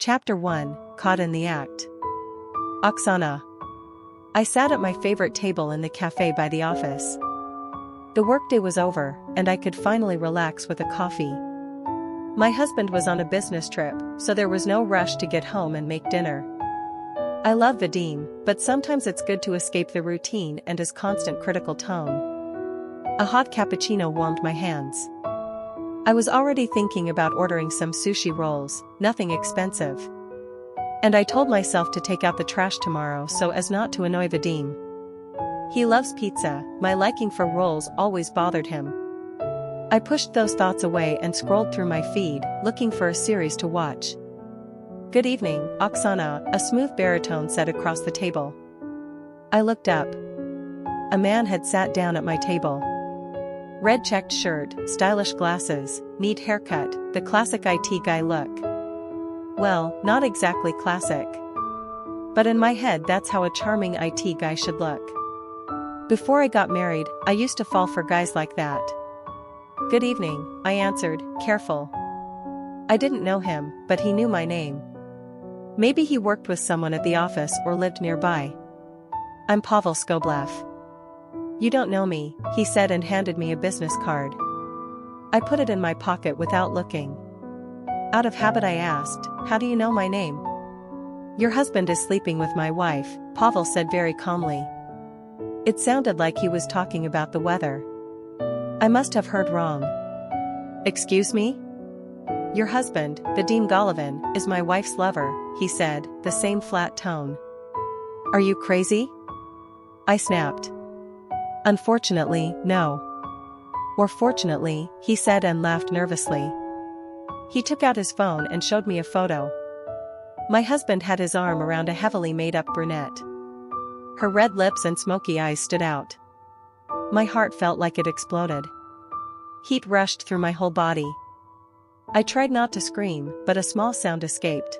Chapter 1, Caught in the Act. Oksana. I sat at my favorite table in the café by the office. The workday was over, and I could finally relax with a coffee. My husband was on a business trip, so there was no rush to get home and make dinner. I love Vadim, but sometimes it's good to escape the routine and his constant critical tone. A hot cappuccino warmed my hands. I was already thinking about ordering some sushi rolls, nothing expensive. And I told myself to take out the trash tomorrow so as not to annoy Vadim. He loves pizza, my liking for rolls always bothered him. I pushed those thoughts away and scrolled through my feed, looking for a series to watch. "Good evening, Oksana," a smooth baritone said across the table. I looked up. A man had sat down at my table. Red checked shirt, stylish glasses, neat haircut, the classic IT guy look. Well, not exactly classic. But in my head that's how a charming IT guy should look. Before I got married, I used to fall for guys like that. "Good evening," I answered, careful. I didn't know him, but he knew my name. Maybe he worked with someone at the office or lived nearby. "I'm Pavel Skoblev." "You don't know me," he said and handed me a business card. I put it in my pocket without looking. Out of habit I asked, "How do you know my name?" "Your husband is sleeping with my wife," Pavel said very calmly. It sounded like he was talking about the weather. I must have heard wrong. "Excuse me?" "Your husband, Vadim Golovin, is my wife's lover," he said, the same flat tone. "Are you crazy?" I snapped. "Unfortunately, no." "Or fortunately," he said and laughed nervously. He took out his phone and showed me a photo. My husband had his arm around a heavily made-up brunette. Her red lips and smoky eyes stood out. My heart felt like it exploded. Heat rushed through my whole body. I tried not to scream, but a small sound escaped.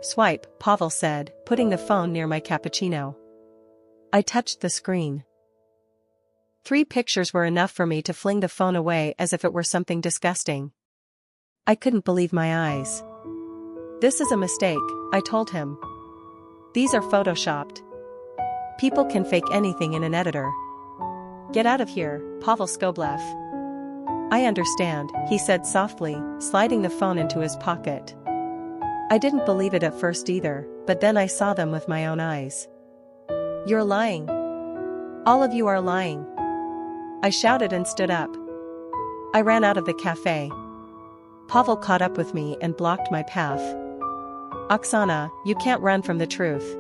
"Swipe," Pavel said, putting the phone near my cappuccino. I touched the screen. 3 pictures were enough for me to fling the phone away as if it were something disgusting. I couldn't believe my eyes. "This is a mistake," I told him. "These are photoshopped. People can fake anything in an editor." "Get out of here, Pavel Skoblev." "I understand," he said softly, sliding the phone into his pocket. I didn't believe it at first either, but then I saw them with my own eyes. "You're lying. All of you are lying." I shouted and stood up. I ran out of the cafe. Pavel caught up with me and blocked my path. "Oksana, you can't run from the truth."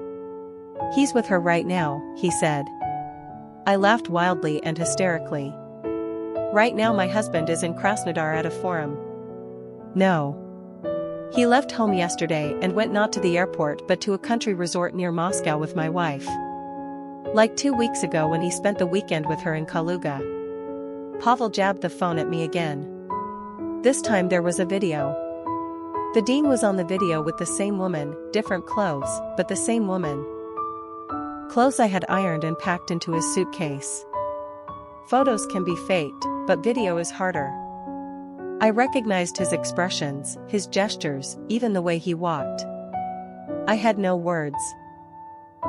"He's with her right now," he said. I laughed wildly and hysterically. "Right now my husband is in Krasnodar at a forum." "No. He left home yesterday and went not to the airport but to a country resort near Moscow with my wife. Like 2 weeks ago when he spent the weekend with her in Kaluga." Pavel jabbed the phone at me again. This time there was a video. Vadim was on the video with the same woman, different clothes, but the same woman. Clothes I had ironed and packed into his suitcase. Photos can be faked, but video is harder. I recognized his expressions, his gestures, even the way he walked. I had no words.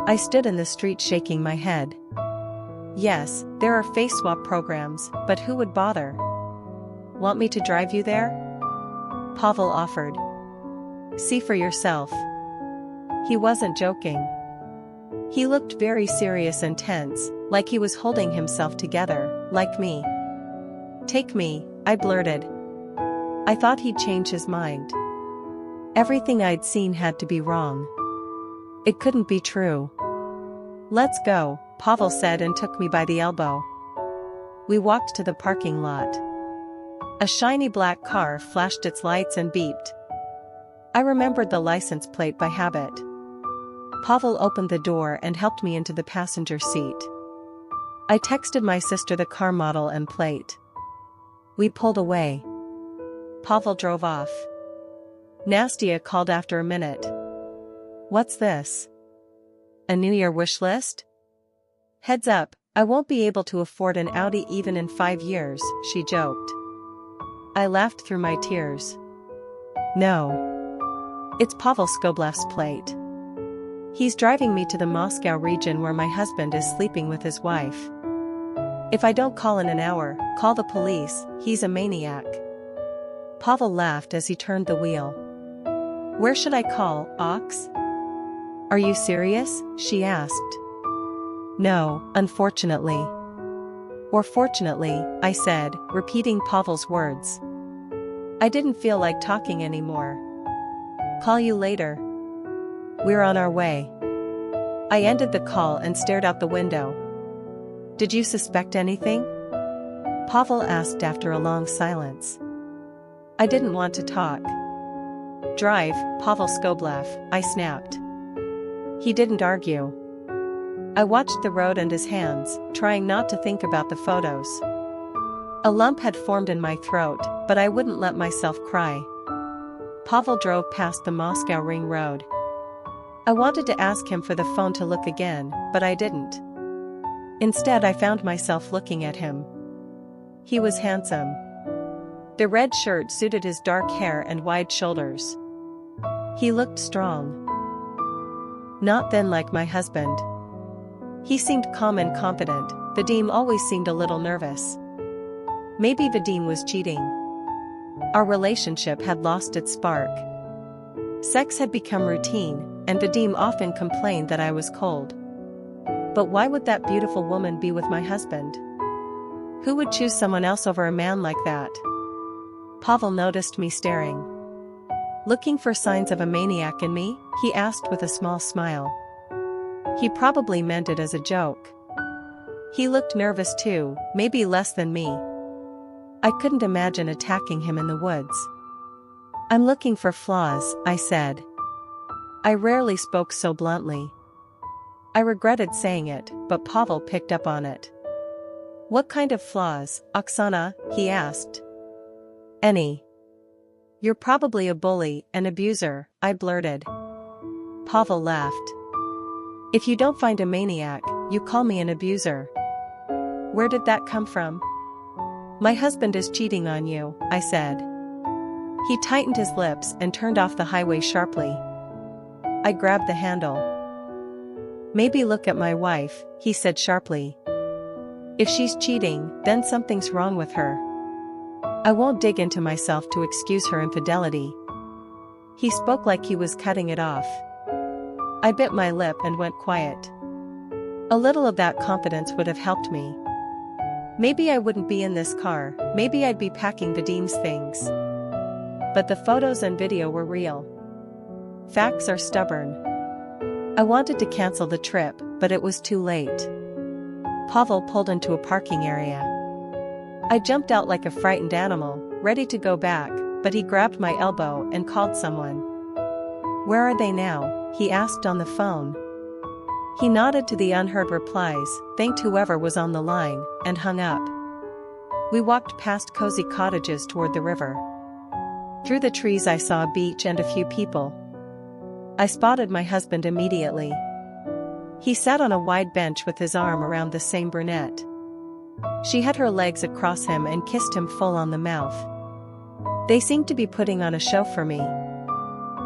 I stood in the street shaking my head. Yes, there are face swap programs, but who would bother? "Want me to drive you there?" Pavel offered. "See for yourself." He wasn't joking. He looked very serious and tense, like he was holding himself together, like me. "Take me," I blurted. I thought he'd change his mind. Everything I'd seen had to be wrong. It couldn't be true. "Let's go," Pavel said and took me by the elbow. We walked to the parking lot. A shiny black car flashed its lights and beeped. I remembered the license plate by habit. Pavel opened the door and helped me into the passenger seat. I texted my sister the car model and plate. We pulled away. Pavel drove off. Nastia called after a minute. "What's this? A New Year wish list?" "Heads up, I won't be able to afford an Audi even in 5 years," she joked. I laughed through my tears. "No. It's Pavel Skoblev's plate. He's driving me to the Moscow region where my husband is sleeping with his wife. If I don't call in an hour, call the police, he's a maniac. Pavel laughed as he turned the wheel. Where should I call, Ox? Are you serious? She asked. No, unfortunately. Or fortunately, I said, repeating Pavel's words. I didn't feel like talking anymore. Call you later. We're on our way. I ended the call and stared out the window. Did you suspect anything? Pavel asked after a long silence. I didn't want to talk. Drive, Pavel Skoblev, I snapped. He didn't argue. I watched the road and his hands, trying not to think about the photos. A lump had formed in my throat, but I wouldn't let myself cry. Pavel drove past the Moscow Ring Road. I wanted to ask him for the phone to look again, but I didn't. Instead, I found myself looking at him. He was handsome. The red shirt suited his dark hair and wide shoulders. He looked strong. Not thin like my husband. He seemed calm and confident. Vadim always seemed a little nervous. Maybe Vadim was cheating. Our relationship had lost its spark. Sex had become routine, and Vadim often complained that I was cold. But why would that beautiful woman be with my husband? Who would choose someone else over a man like that? Pavel noticed me staring. Looking for signs of a maniac in me? He asked with a small smile. He probably meant it as a joke. He looked nervous too, maybe less than me. I couldn't imagine attacking him in the woods. I'm looking for flaws, I said. I rarely spoke so bluntly. I regretted saying it, but Pavel picked up on it. What kind of flaws, Oksana? He asked. Any. You're probably a bully, an abuser, I blurted. Pavel laughed. If you don't find a maniac, you call me an abuser. Where did that come from? My husband is cheating on you, I said. He tightened his lips and turned off the highway sharply. I grabbed the handle. Maybe look at my wife, he said sharply. If she's cheating, then something's wrong with her. I won't dig into myself to excuse her infidelity. He spoke like he was cutting it off. I bit my lip and went quiet. A little of that confidence would have helped me. Maybe I wouldn't be in this car, maybe I'd be packing Vadim's things. But the photos and video were real. Facts are stubborn. I wanted to cancel the trip, but it was too late. Pavel pulled into a parking area. I jumped out like a frightened animal, ready to go back, but he grabbed my elbow and called someone. Where are they now? He asked on the phone. He nodded to the unheard replies, thanked whoever was on the line, and hung up. We walked past cozy cottages toward the river. Through the trees I saw a beach and a few people. I spotted my husband immediately. He sat on a wide bench with his arm around the same brunette. She had her legs across him and kissed him full on the mouth. They seemed to be putting on a show for me.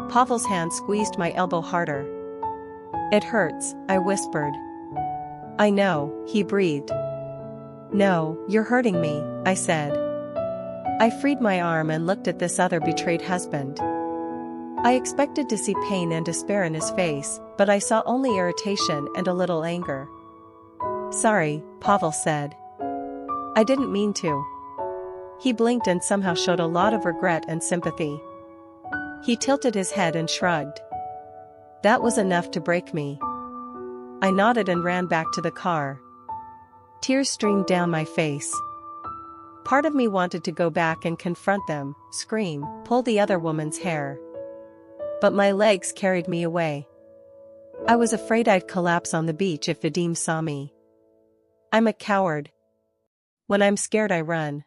Pavel's hand squeezed my elbow harder. It hurts, I whispered. I know, he breathed. No, you're hurting me, I said. I freed my arm and looked at this other betrayed husband. I expected to see pain and despair in his face, but I saw only irritation and a little anger. Sorry, Pavel said. I didn't mean to. He blinked and somehow showed a lot of regret and sympathy. He tilted his head and shrugged. That was enough to break me. I nodded and ran back to the car. Tears streamed down my face. Part of me wanted to go back and confront them, scream, pull the other woman's hair. But my legs carried me away. I was afraid I'd collapse on the beach if Vadim saw me. I'm a coward. When I'm scared I run.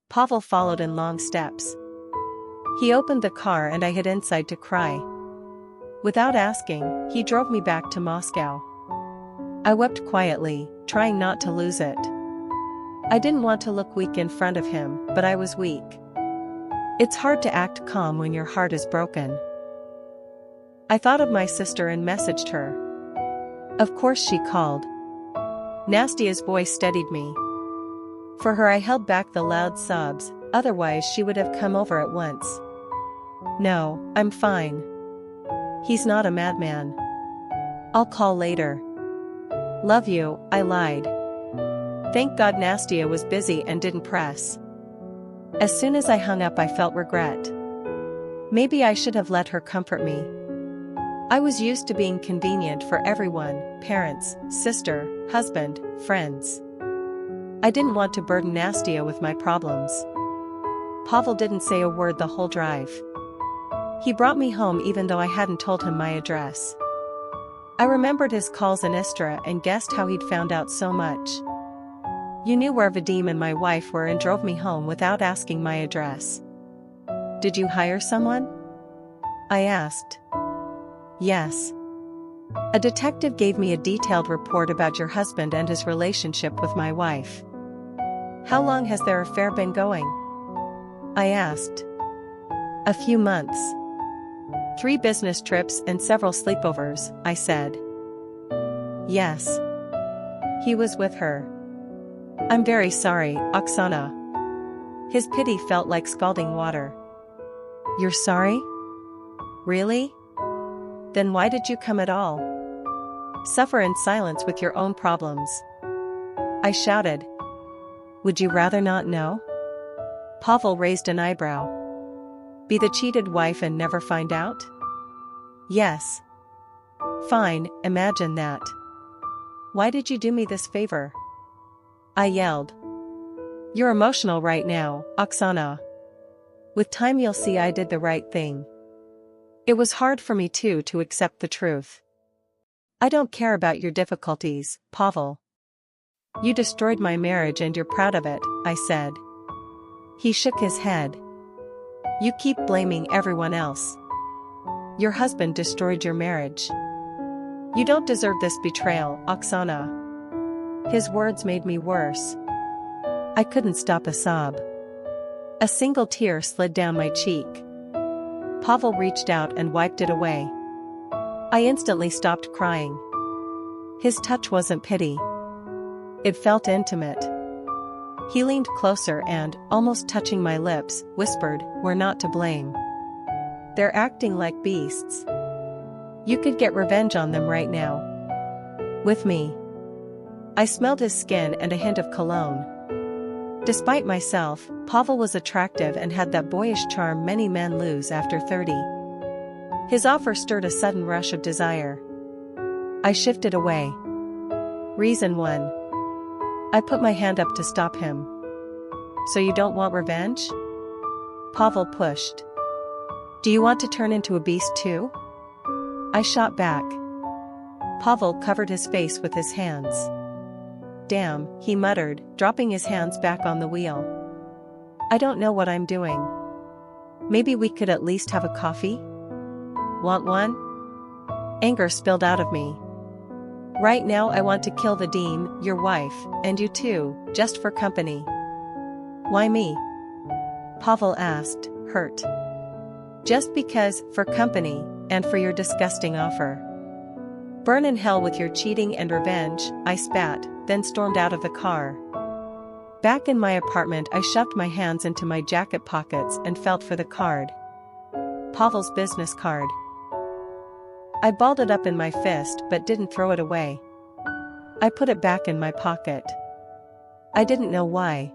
Pavel followed in long steps. He opened the car and I hid inside to cry. Without asking, he drove me back to Moscow. I wept quietly, trying not to lose it. I didn't want to look weak in front of him, but I was weak. It's hard to act calm when your heart is broken. I thought of my sister and messaged her. Of course she called. Nastia's voice steadied me. For her I held back the loud sobs, otherwise she would have come over at once. No, I'm fine. He's not a madman. I'll call later. Love you, I lied. Thank God Nastia was busy and didn't press. As soon as I hung up I felt regret. Maybe I should have let her comfort me. I was used to being convenient for everyone, parents, sister, husband, friends. I didn't want to burden Nastia with my problems. Pavel didn't say a word the whole drive. He brought me home even though I hadn't told him my address. I remembered his calls in Istra and guessed how he'd found out so much. You knew where Vadim and my wife were and drove me home without asking my address. Did you hire someone? I asked. Yes. A detective gave me a detailed report about your husband and his relationship with my wife. How long has their affair been going? I asked. A few months. 3 business trips and several sleepovers, I said. Yes. He was with her. I'm very sorry, Oksana. His pity felt like scalding water. You're sorry? Really? Then why did you come at all? Suffer in silence with your own problems. I shouted. Would you rather not know? Pavel raised an eyebrow. Be the cheated wife and never find out? Yes. Fine, imagine that. Why did you do me this favor? I yelled. You're emotional right now, Oksana. With time you'll see I did the right thing. It was hard for me too to accept the truth. I don't care about your difficulties, Pavel. You destroyed my marriage and you're proud of it, I said. He shook his head. You keep blaming everyone else. Your husband destroyed your marriage. You don't deserve this betrayal, Oksana. His words made me worse. I couldn't stop a sob. A single tear slid down my cheek. Pavel reached out and wiped it away. I instantly stopped crying. His touch wasn't pity. It felt intimate. He leaned closer and, almost touching my lips, whispered, "We're not to blame. They're acting like beasts. You could get revenge on them right now. With me." I smelled his skin and a hint of cologne. Despite myself, Pavel was attractive and had that boyish charm many men lose after 30. His offer stirred a sudden rush of desire. I shifted away. Reason 1. I put my hand up to stop him. So you don't want revenge? Pavel pushed. Do you want to turn into a beast too? I shot back. Pavel covered his face with his hands. Damn, he muttered, dropping his hands back on the wheel. I don't know what I'm doing. Maybe we could at least have a coffee? Want one? Anger spilled out of me. Right now I want to kill Vadim, your wife, and you too, just for company. Why me? Pavel asked, hurt. Just because, for company, and for your disgusting offer. Burn in hell with your cheating and revenge, I spat, then stormed out of the car. Back in my apartment I shoved my hands into my jacket pockets and felt for the card. Pavel's business card. I balled it up in my fist but didn't throw it away. I put it back in my pocket. I didn't know why.